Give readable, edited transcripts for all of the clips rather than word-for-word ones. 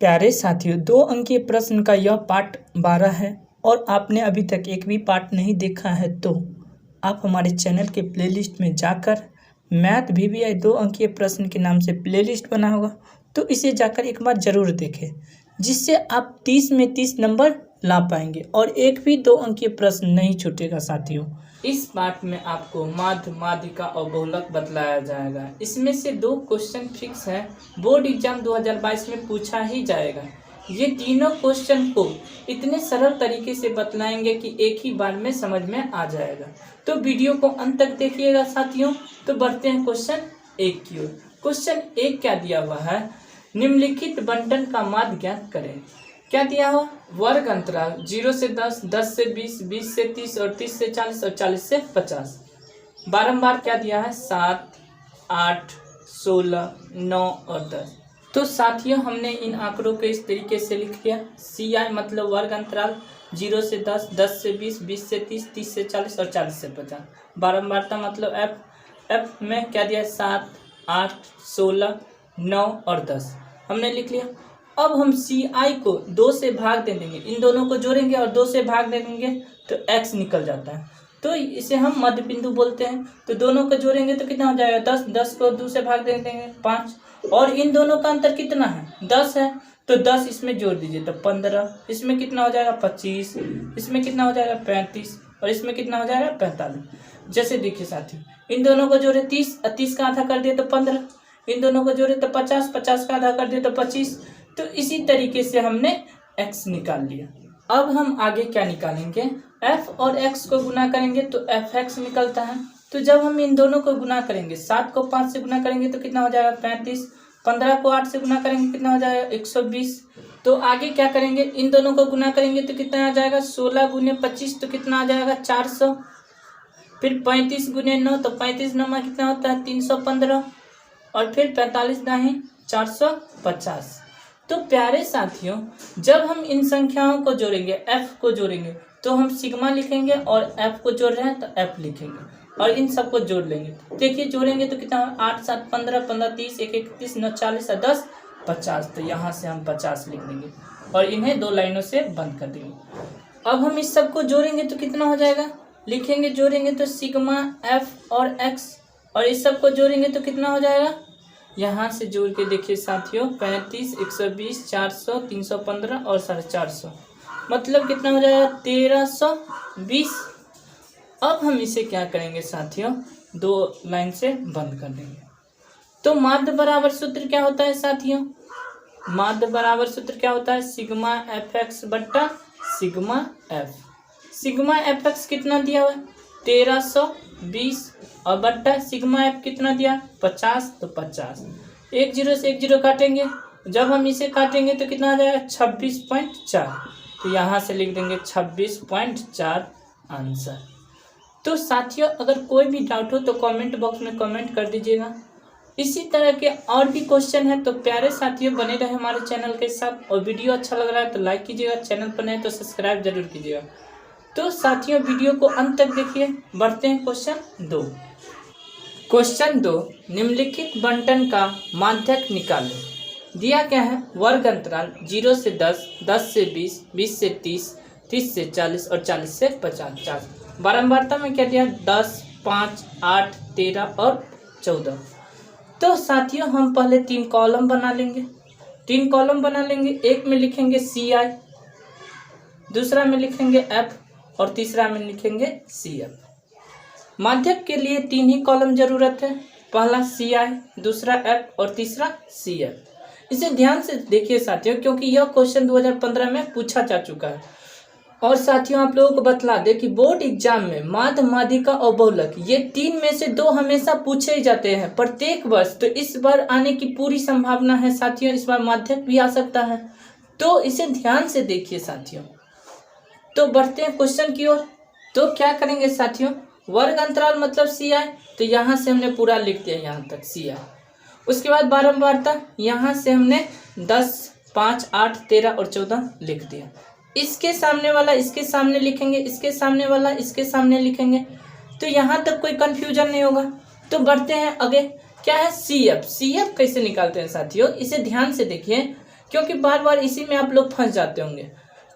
प्यारे साथियों, 2 अंकीय प्रश्न का यह पार्ट 12 है और आपने अभी तक एक भी पार्ट नहीं देखा है तो आप हमारे चैनल के प्लेलिस्ट में जाकर मैथ VBI 2 अंकीय प्रश्न के नाम से प्लेलिस्ट बना होगा, तो इसे जाकर एक बार ज़रूर देखें, जिससे आप 30 में 30 नंबर ला पाएंगे और एक भी 2 अंकीय प्रश्न नहीं छूटेगा। साथियों, इस पार्ट में आपको माध्य, माध्यिका और बहुलक बतलाया जाएगा। इसमें से 2 क्वेश्चन फिक्स है, बोर्ड एग्जाम 2022 में पूछा ही जाएगा। ये तीनों क्वेश्चन को इतने सरल तरीके से बतलाएंगे कि एक ही बार में समझ में आ जाएगा। तो वीडियो को अंत तक देखिएगा साथियों। तो बढ़ते हैं क्वेश्चन 1 की ओर। क्वेश्चन 1 क्या दिया हुआ है, निम्नलिखित बंटन का माध्य ज्ञात करें। क्या दिया हुआ, वर्ग अंतराल 0 से 10, 10 से 20, 20 से 30 और 30 से 40 और 40 से 50। बारंबार क्या दिया है, 7, 8, 16, 9 और 10। तो साथियों, हमने इन आंकड़ों को इस तरीके से लिख लिया। CI मतलब वर्ग अंतराल 0 से 10, 10 से 20, 20 से 30, 30 से 40 और 40 से 50। बारंबारता मतलब F में क्या दिया है, 7, 8, 16, 9 और 10 हमने लिख लिया। अब हम CI को 2 से भाग दे देंगे, इन दोनों को जोड़ेंगे और 2 से भाग दे देंगे तो X निकल जाता है, तो इसे हम मध्य बिंदु बोलते हैं। तो दोनों को जोड़ेंगे तो कितना हो जाएगा, 10, 10 को 2 से भाग दे देंगे 5, और इन दोनों का अंतर कितना है, 10 है, तो 10 इसमें जोड़ दीजिए तो 15, इसमें कितना हो जाएगा 25, इसमें कितना हो जाएगा 35 और इसमें कितना हो जाएगा 45। जैसे देखिए साथियों, इन दोनों को जोड़े 30, 30 का आधा कर दिए तो 15, इन दोनों को जोड़े तो 50, 50 का आधा कर दिए तो 25। तो इसी तरीके से हमने x निकाल लिया। अब हम आगे क्या निकालेंगे, f और x को गुना करेंगे तो fx निकलता है। तो जब हम इन दोनों को गुना करेंगे, 7 को 5 से गुना करेंगे तो कितना हो जाएगा 35, 15 को 8 से गुना करेंगे कितना हो जाएगा 120। तो आगे क्या करेंगे, इन दोनों को गुना करेंगे तो कितना आ जाएगा, 16 गुने 25 तो कितना आ जाएगा 400, फिर 35 गुने 9 तो 35 9 कितना होता है 315, और फिर 45 दाही 450। तो प्यारे साथियों, जब हम इन संख्याओं को जोड़ेंगे, f को जोड़ेंगे तो हम सिग्मा लिखेंगे, और f को जोड़ रहे हैं तो f लिखेंगे और इन सबको जोड़ लेंगे। देखिए जोड़ेंगे तो कितना, 8 7 15, 15 30, 1 31, 9 40 और 10 50। तो यहाँ से हम 50 लिख देंगे और इन्हें 2 लाइनों से बंद कर देंगे। अब हम इस सबको जोड़ेंगे तो कितना हो जाएगा, लिखेंगे जोड़ेंगे तो सिग्मा f और x, और इस सबको जोड़ेंगे तो कितना हो जाएगा, यहाँ से जोड़ के देखिए साथियों, 35, 120, 400, 315 और 450, मतलब कितना हो जाएगा 1320। अब हम इसे क्या करेंगे साथियों, 2 लाइन से बंद कर देंगे। तो माध्य बराबर सूत्र क्या होता है साथियों, माध्य बराबर सूत्र क्या होता है, सिग्मा fx बट्टा सिग्मा f। सिग्मा fx कितना दिया हुआ है 1320, और बट्टा सिग्मा f कितना दिया 50, तो 50। 1 0 से 1 0 काटेंगे, जब हम इसे काटेंगे तो कितना आ जाएगा 26.4। तो यहाँ से लिख देंगे 26.4 आंसर। तो साथियों, अगर कोई भी डाउट हो तो कमेंट बॉक्स में कमेंट कर दीजिएगा। इसी तरह के और भी क्वेश्चन है, तो प्यारे साथियों बने रहे हमारे चैनल के साथ, और वीडियो अच्छा लग रहा है तो लाइक कीजिएगा, चैनल पर नए तो सब्सक्राइब जरूर कीजिएगा। तो साथियों, वीडियो को अंत तक देखिए। बढ़ते हैं क्वेश्चन 2। क्वेश्चन 2, निम्नलिखित बंटन का माध्यक निकालें। दिया क्या है, वर्ग अंतराल 0 से 10, 10 से 20, 20 से 30, 30 से 40 और 40 से 50। बारंबारता में क्या दिया, 10, 5, 8, 13 और 14। तो साथियों, हम पहले 3 कॉलम बना लेंगे। 3 कॉलम बना लेंगे, एक में लिखेंगे CI, दूसरा में लिखेंगे F और तीसरा में लिखेंगे CF। माध्यक के लिए 3 ही कॉलम जरूरत है, पहला CI, दूसरा F और तीसरा CF। इसे ध्यान से देखिए साथियों, क्योंकि यह क्वेश्चन 2015 में पूछा जा चुका है। और साथियों, आप लोगों को बतला दे कि बोर्ड एग्जाम में माध्य, माध्यिका और बहुलक ये 3 में से 2 हमेशा पूछे ही जाते हैं प्रत्येक वर्ष। तो इस बार आने की पूरी संभावना है साथियों, इस बार माध्यक भी आ सकता है, तो इसे ध्यान से देखिए साथियों। तो बढ़ते हैं क्वेश्चन की ओर। तो क्या करेंगे साथियों, वर्ग अंतराल मतलब CI, तो यहाँ से हमने पूरा लिख दिया यहाँ तक CI। उसके बाद बारंबारता, यहाँ से हमने 10, 5, 8, 13 और 14 लिख दिया। इसके सामने वाला इसके सामने लिखेंगे, इसके सामने वाला इसके सामने लिखेंगे, तो यहाँ तक कोई कन्फ्यूजन नहीं होगा। तो बढ़ते हैं आगे, क्या है CF। CF कैसे निकालते हैं साथियों, इसे ध्यान से देखिए, क्योंकि बार बार इसी में आप लोग फंस जाते होंगे।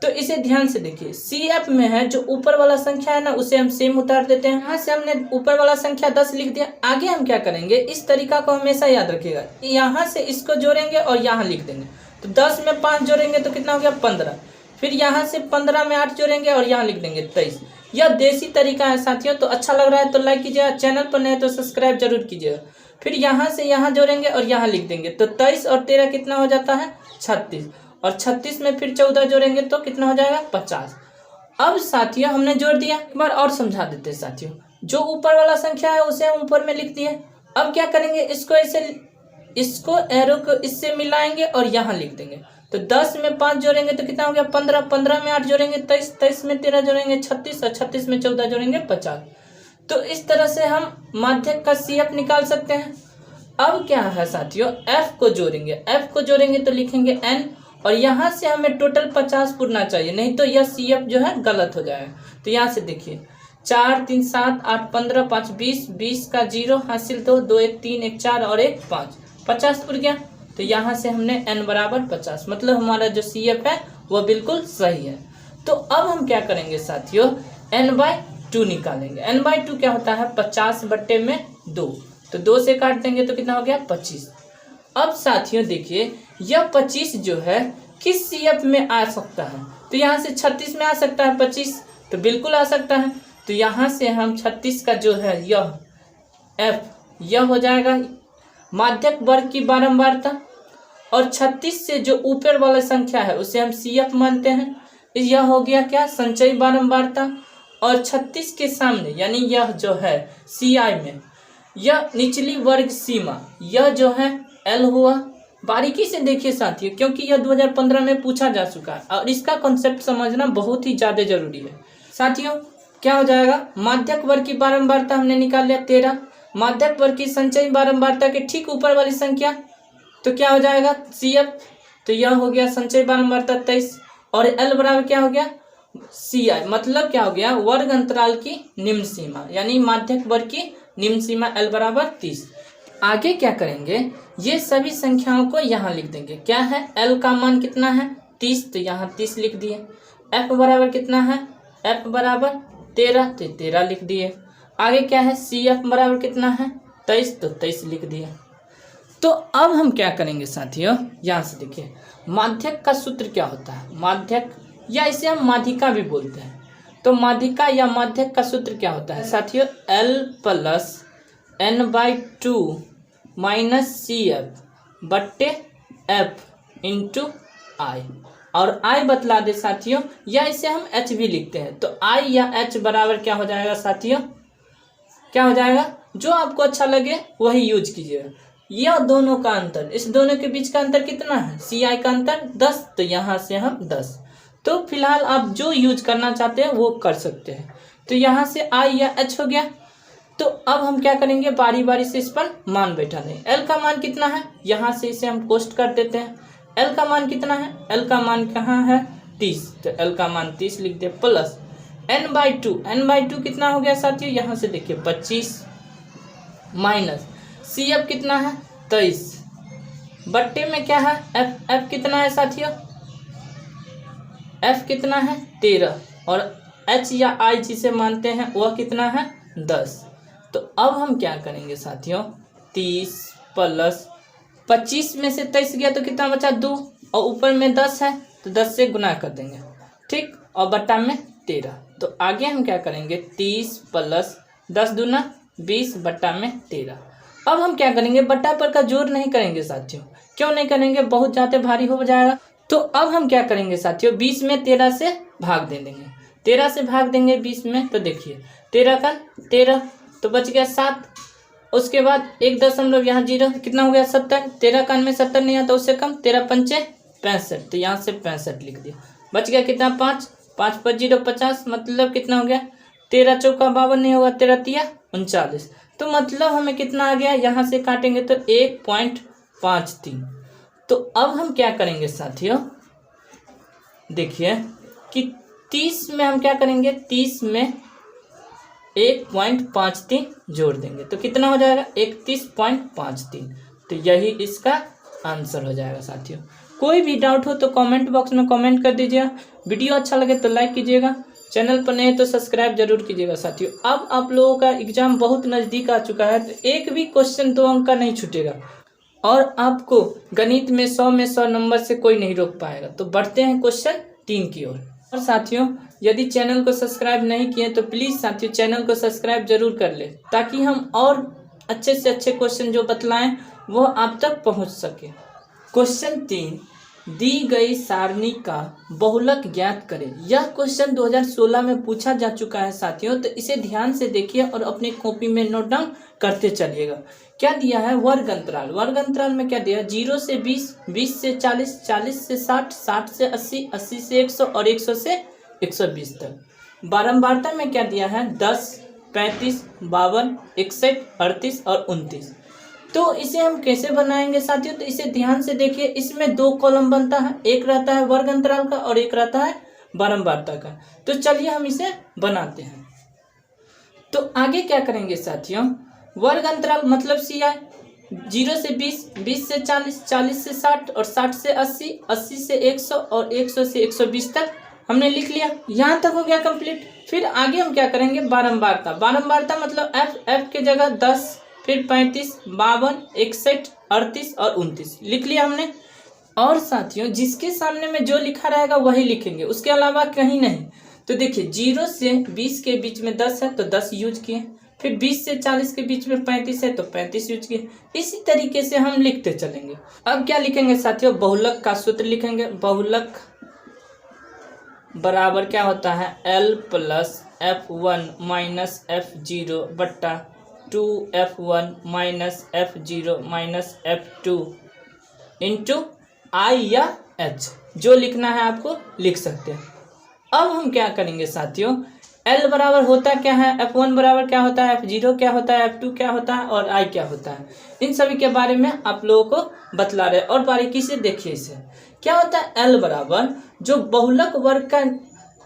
तो इसे ध्यान से देखिए, CF में है जो ऊपर वाला संख्या है ना, उसे हम सेम उतार देते हैं। यहाँ से हमने ऊपर वाला संख्या 10 लिख दिया। आगे हम क्या करेंगे, इस तरीका को हमेशा याद रखिएगा। यहाँ से इसको जोड़ेंगे और यहाँ लिख देंगे। तो 10 में 5 जोड़ेंगे तो कितना हो गया 15। फिर यहाँ से 15 में 8 जोड़ेंगे और यहाँ लिख देंगे 23। यह देसी तरीका है साथियों। तो अच्छा लग रहा है तो लाइक कीजिएगा, चैनल पर नए तो सब्सक्राइब जरूर कीजिएगा। फिर यहाँ से यहाँ जोड़ेंगे और यहाँ लिख देंगे। तो 23 और 13 कितना हो जाता है 36, और 36 में फिर 14 जोड़ेंगे तो कितना हो जाएगा 50। अब साथियों हमने जोड़ दिया। एक बार और समझा देते हैं साथियों। जो ऊपर वाला संख्या है उसे हम ऊपर में लिख दिए। अब क्या करेंगे, इसको ऐसे, इसको एरो को इससे मिलाएंगे और यहाँ लिख देंगे। तो 10 में 5 जोड़ेंगे तो कितना हो गया 15, 15 में 8 जोड़ेंगे 23, 23 में 13 जोड़ेंगे 36, और 36 में 14 जोड़ेंगे 50। तो इस तरह से हम माध्यक का CF निकाल सकते हैं। अब क्या है साथियों, F को जोड़ेंगे। F को जोड़ेंगे तो लिखेंगे N, और यहाँ से हमें टोटल 50 पूरना चाहिए, नहीं तो यह CF जो है गलत हो जाएगा। तो यहाँ से देखिए 4 3 7 8 15 5 20, 20 का 0 हासिल, 2 2 1 3 1 4 और 1 5, 50 पूर गया। तो यहाँ से हमने N बराबर 50, मतलब हमारा जो CF है वह बिल्कुल सही है। तो अब हम क्या करेंगे साथियों, N/2 निकालेंगे। N/2 क्या होता है 50/2। तो 2 से काट देंगे तो कितना हो गया 25। अब साथियों देखिए, यह 25 जो है किस CF में आ सकता है, तो यहाँ से 36 में आ सकता है 25, तो बिल्कुल आ सकता है। तो यहाँ से हम 36 का जो है यह F, यह हो जाएगा माध्यक वर्ग की बारंबारता, और 36 से जो ऊपर वाला संख्या है उसे हम CF मानते हैं। यह हो गया क्या संचयी बारंबारता, और 36 के सामने यानी यह जो है CI में यह निचली वर्ग सीमा, यह जो है L हुआ। बारीकी से देखिए साथियों, क्योंकि यह 2015 में पूछा जा चुका है और इसका कॉन्सेप्ट समझना बहुत ही ज़्यादा जरूरी है। साथियों क्या हो जाएगा, माध्यक वर्ग की बारंबारता हमने निकाल लिया 13, माध्यक वर्ग की संचयी बारंबारता के ठीक ऊपर वाली संख्या तो क्या हो जाएगा CF, तो यह हो गया संचयी बारंबारता 23, और L बराबर क्या हो गया CI, मतलब क्या हो गया वर्ग अंतराल की निम्न सीमा, यानी माध्यक वर्ग की निम्न सीमा L बराबर 30। आगे क्या करेंगे, ये सभी संख्याओं को यहाँ लिख देंगे। क्या है, L का मान कितना है 30, तो यहाँ 30 लिख दिए। F बराबर कितना है, F बराबर 13, तो 13 लिख दिए। आगे क्या है, CF बराबर कितना है 23, तो 23 लिख दिए। तो अब हम क्या करेंगे साथियों, यहाँ से देखिए माध्यक का सूत्र क्या होता है, माध्यक या इसे हम माध्यिका भी बोलते हैं। तो माध्यिका या माध्यक का सूत्र क्या होता है साथियों, L + N/2 - CF/F × I, और I बतला दे साथियों, या इसे हम H भी लिखते हैं। तो I या H बराबर क्या हो जाएगा साथियों, क्या हो जाएगा, जो आपको अच्छा लगे वही यूज कीजिएगा। यह दोनों का अंतर, इस दोनों के बीच का अंतर कितना है, CI का अंतर 10, तो यहाँ से हम 10। तो फिलहाल आप जो यूज करना चाहते हैं वो कर सकते हैं। तो यहाँ से I या H हो गया। तो अब हम क्या करेंगे, बारी बारी से इस पर मान बैठा दें। L का मान कितना है, यहाँ से इसे हम पोस्ट कर देते हैं। L का मान कितना है, L का मान कहाँ है 30, तो L का मान 30 लिख दे, प्लस N/2 कितना हो गया साथियों, यहाँ से देखिए 25, माइनस CF कितना है 23, बट्टे में क्या है F कितना है साथियों, F कितना है 13, और H या I जिसे मानते हैं वह कितना है 10। तो अब हम क्या करेंगे साथियों, 30 + 25 में से 23 गया तो कितना बचा 2, और ऊपर में 10 है तो 10 से गुना कर देंगे, ठीक, और बट्टा में 13। तो आगे हम क्या करेंगे, 30 + 10 दूना 20 बट्टा में 13। अब हम क्या करेंगे, बट्टा पर का जोड़ नहीं करेंगे साथियों। क्यों नहीं करेंगे, बहुत ज़्यादा भारी हो जाएगा। तो अब हम क्या करेंगे साथियों, 20 में 13 से भाग दे देंगे। 13 से भाग देंगे 20 में, तो देखिए 13 का 13, तो बच गया 7। उसके बाद 1 दशमलव यहाँ 0, कितना हो गया 70। 13 का में 70 नहीं आता, उससे कम, 13 × 5 = 65, तो यहाँ से 65 लिख दिया। बच गया कितना 5, 5 × 0 50, मतलब कितना हो गया 13 × 4 = 52, नहीं होगा 13 × 3 = 39। तो मतलब हमें कितना आ गया, यहाँ से काटेंगे तो 1.53। तो अब हम क्या करेंगे साथियों, देखिए कि 30 में हम क्या करेंगे, 30 में 1.53 जोड़ देंगे तो कितना हो जाएगा 31.53। तो यही इसका आंसर हो जाएगा साथियों। कोई भी डाउट हो तो कमेंट बॉक्स में कमेंट कर दीजिएगा। वीडियो अच्छा लगे तो लाइक कीजिएगा, चैनल पर नए तो सब्सक्राइब जरूर कीजिएगा साथियों। अब आप लोगों का एग्जाम बहुत नज़दीक आ चुका है, तो एक भी क्वेश्चन 2 अंक का नहीं छूटेगा और आपको गणित में 100 नंबर से कोई नहीं रोक पाएगा। तो बढ़ते हैं क्वेश्चन 3 की ओर। और साथियों, यदि चैनल को सब्सक्राइब नहीं किए तो प्लीज़ साथियों चैनल को सब्सक्राइब जरूर कर ले, ताकि हम और अच्छे से अच्छे क्वेश्चन जो बतलाएं वो आप तक पहुंच सके। क्वेश्चन 3, दी गई सारणी का बहुलक ज्ञात करें। यह क्वेश्चन 2016 में पूछा जा चुका है साथियों, तो इसे ध्यान से देखिए और अपनी कॉपी में नोट डाउन करते चलिएगा। क्या दिया है? वर्ग अंतराल। वर्ग अंतराल में क्या दिया? 0 से 20, 20 से 40, 40 से 60, 60 से 80, 80 से 100 और 100 से 120 तक। बारंबारता में क्या दिया है? 10, 35, 52, 61, 38 और 29। तो इसे हम कैसे बनाएंगे साथियों? तो इसे ध्यान से देखिए, इसमें 2 कॉलम बनता है, एक रहता है वर्ग अंतराल का और एक रहता है बारंबारता का। तो चलिए हम इसे बनाते हैं। तो आगे क्या करेंगे साथियों? वर्ग अंतराल मतलब CI 0 से 20, 20 से 40, 40 से 60 और 60 से 80, 80 से 100 और 100 से 120 तक हमने लिख लिया। यहाँ तक हो गया कंप्लीट। फिर आगे हम क्या करेंगे? बारंबारता। बारंबारता मतलब F के जगह 10, फिर 35, 52, 61, 38 और 29 लिख लिया हमने। और साथियों जिसके सामने में जो लिखा रहेगा वही लिखेंगे, उसके अलावा कहीं नहीं। तो देखिए 0 से 20 के बीच में 10 है तो 10 यूज किए, फिर 20 से 40 के बीच में 35 है तो 35 यूज किए। इसी तरीके से हम लिखते चलेंगे। अब क्या लिखेंगे साथियों? बहुलक का सूत्र लिखेंगे। बहुलक बराबर क्या होता है? L plus F1 minus F0 बट्टा 2F1 minus F0 minus F2 into I या H, जो लिखना है आपको लिख सकते हैं। अब हम क्या करेंगे साथियों? L बराबर होता क्या है? F1 बराबर क्या होता है? F0 क्या होता है? F2 क्या होता है? और I क्या होता है? इन सभी के बारे में आप लोगों को बतला रहे और बारीकी से देखिए इसे। क्या होता है? L बराबर जो बहुलक वर्ग का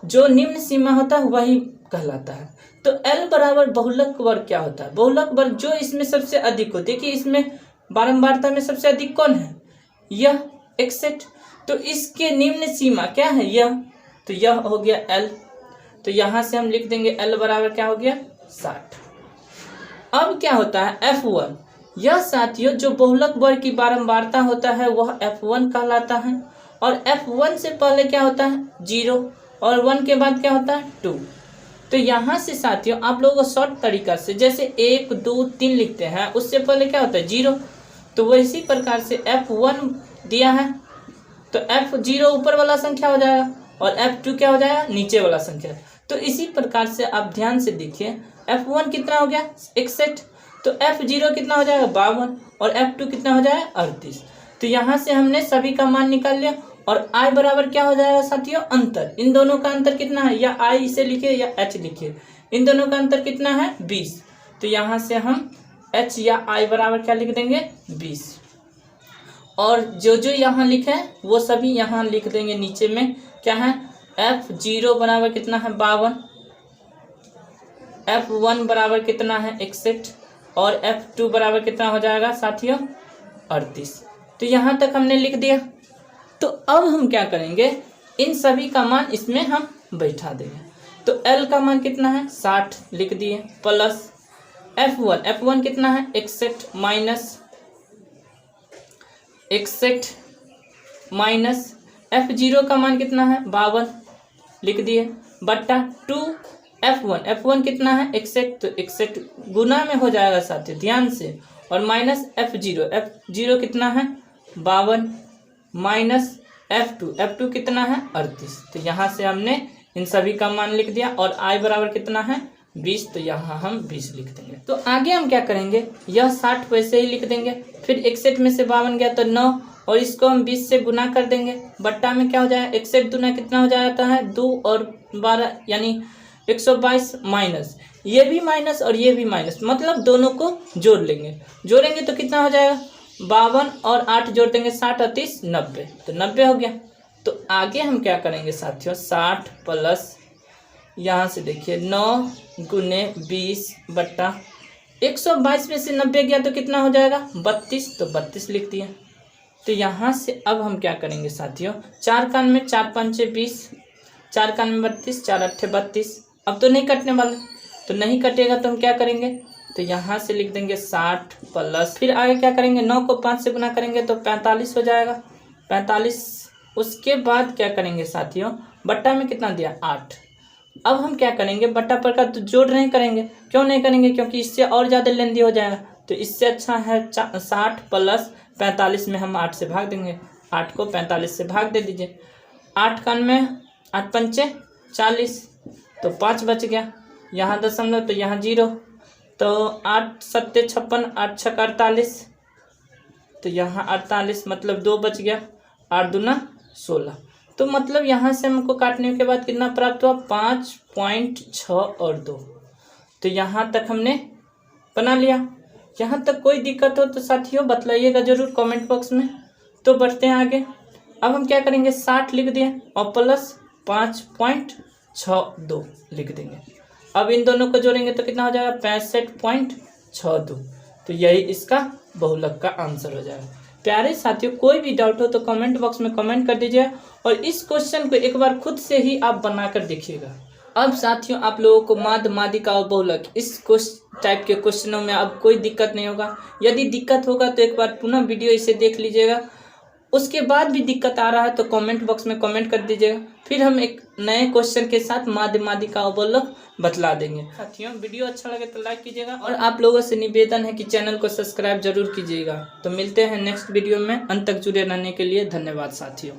जो निम्न सीमा होता है वही कहलाता है। तो L बराबर बहुलक वर्ग क्या होता है? बहुलक वर्ग जो इसमें सबसे अधिक हो। देखिए इसमें बारंबारता में सबसे अधिक कौन है? यह 61। तो इसके निम्न सीमा क्या है? यह। तो यह हो गया L। तो यहाँ से हम लिख देंगे L बराबर क्या हो गया? 60। अब क्या होता है? F1। यह साथियों जो बहुलक वर्ग की बारंबारता होता है वह F1 कहलाता है। और F1 से पहले क्या होता है? 0 और 1 के बाद क्या होता है? 2। तो यहाँ से साथियों आप लोगों को शॉर्ट तरीका से जैसे 1, 2, 3 लिखते हैं, उससे पहले क्या होता है? 0। तो वैसी प्रकार से F1 दिया है तो F0 ऊपर वाला संख्या हो जाएगा और F2 क्या हो जाएगा? नीचे वाला संख्या। तो इसी प्रकार से आप ध्यान से देखिए, F1 कितना हो गया? 61। तो F0 कितना हो जाएगा? 52 और F2 कितना हो जाएगा? 38। तो यहाँ से हमने सभी का मान निकाल लिया। और I बराबर क्या हो जाएगा साथियों? अंतर। इन दोनों का अंतर कितना है? या I इसे लिखिए या H लिखिए। इन दोनों का अंतर कितना है? 20। तो यहाँ से हम H या I बराबर क्या लिख देंगे? 20। और जो जो यहाँ लिखे वो सभी यहाँ लिख देंगे नीचे में। क्या है? F0 बराबर कितना है? 52। F1 बराबर कितना है? 61। और F2 बराबर कितना हो जाएगा साथियों? 38। तो यहाँ तक हमने लिख दिया। तो अब हम क्या करेंगे? इन सभी का मान इसमें हम बैठा देंगे। तो L का मान कितना है? 60 लिख दिए, प्लस F1 कितना है? 61 माइनस F0 का मान कितना है? 52 लिख दिए, बट्टा 2F1 कितना है? 61। तो 61 गुना में हो जाएगा साथियों ध्यान से, और माइनस F0 कितना है? 52 माइनस F2 कितना है? 38। तो यहाँ से हमने इन सभी का मान लिख दिया। और I बराबर कितना है? 20। तो यहाँ हम 20 लिख देंगे। तो आगे हम क्या करेंगे? यह 60 वैसे ही लिख देंगे, फिर 61 में से 52 गया तो 9, और इसको हम 20 से गुना कर देंगे। बट्टा में क्या हो जाएगा? 61 दूना कितना हो जाता है? 2 और 12 यानी 122, माइनस ये भी माइनस और ये भी माइनस, मतलब दोनों को जोड़ लेंगे। जोड़ेंगे तो कितना हो जाएगा? 52 और 8 जोड़ देंगे, 60 और 30 90। तो 90 हो गया। तो आगे हम क्या करेंगे साथियों? 60 प्लस यहाँ से देखिए 9 गुने 20 बट्टा 122 में से 90 गया तो कितना हो जाएगा? 32। तो 32 लिख दिए। तो यहाँ से अब हम क्या करेंगे साथियों, 4 का में 4 पंचे 20, 4 का में 32, 4 अट्ठे 32। अब तो नहीं कटने वाला, तो नहीं कटेगा तो हम क्या करेंगे, तो यहाँ से लिख देंगे 60 प्लस, फिर आगे क्या करेंगे, 9 को 5 से गुना करेंगे तो 45 हो जाएगा, 45। उसके बाद क्या करेंगे साथियों, बट्टा में कितना दिया 8। अब हम क्या करेंगे, बट्टा पर का तो जोड़ नहीं करेंगे, क्यों नहीं करेंगे, क्योंकि इससे और ज़्यादा लेंदी हो जाएगा। तो इससे अच्छा है 60 प्लस 45 में हम 8 से भाग देंगे, 8 को 45 से भाग दे दीजिए। 8 का में 8 पंचे 40, तो 5 बच गया, यहाँ दशमलव तो यहाँ 0, तो 8 सत्ते 56, 8 छक 48, तो यहाँ 48 मतलब 2 बच गया, 8 दूना 16। तो मतलब यहाँ से हमको काटने के बाद कितना प्राप्त हुआ, 5.6 और 2। तो यहाँ तक हमने बना लिया। यहाँ तक कोई दिक्कत हो तो साथियों बतलाइएगा जरूर कमेंट बॉक्स में। तो बढ़ते हैं आगे। अब हम क्या करेंगे, 60 लिख दिए और प्लस 5.62 लिख देंगे। अब इन दोनों को जोड़ेंगे तो कितना हो जाएगा, 65.62। तो यही इसका बहुलक का आंसर हो जाएगा। प्यारे साथियों, कोई भी डाउट हो तो कमेंट बॉक्स में कमेंट कर दीजिए और इस क्वेश्चन को एक बार खुद से ही आप बनाकर देखिएगा। अब साथियों आप लोगों को माध्य माध्यिका और बहुलक इस टाइप के क्वेश्चनों में अब कोई दिक्कत नहीं होगा। यदि दिक्कत होगा तो एक बार पुनः वीडियो इसे देख लीजिएगा। उसके बाद भी दिक्कत आ रहा है तो कमेंट बॉक्स में कमेंट कर दीजिएगा, फिर हम एक नए क्वेश्चन के साथ माध्य माध्यिका और बहुलक बतला देंगे। साथियों वीडियो अच्छा लगे तो लाइक कीजिएगा और आप लोगों से निवेदन है कि चैनल को सब्सक्राइब जरूर कीजिएगा। तो मिलते हैं नेक्स्ट वीडियो में, अंत तक जुड़े रहने के लिए धन्यवाद साथियों।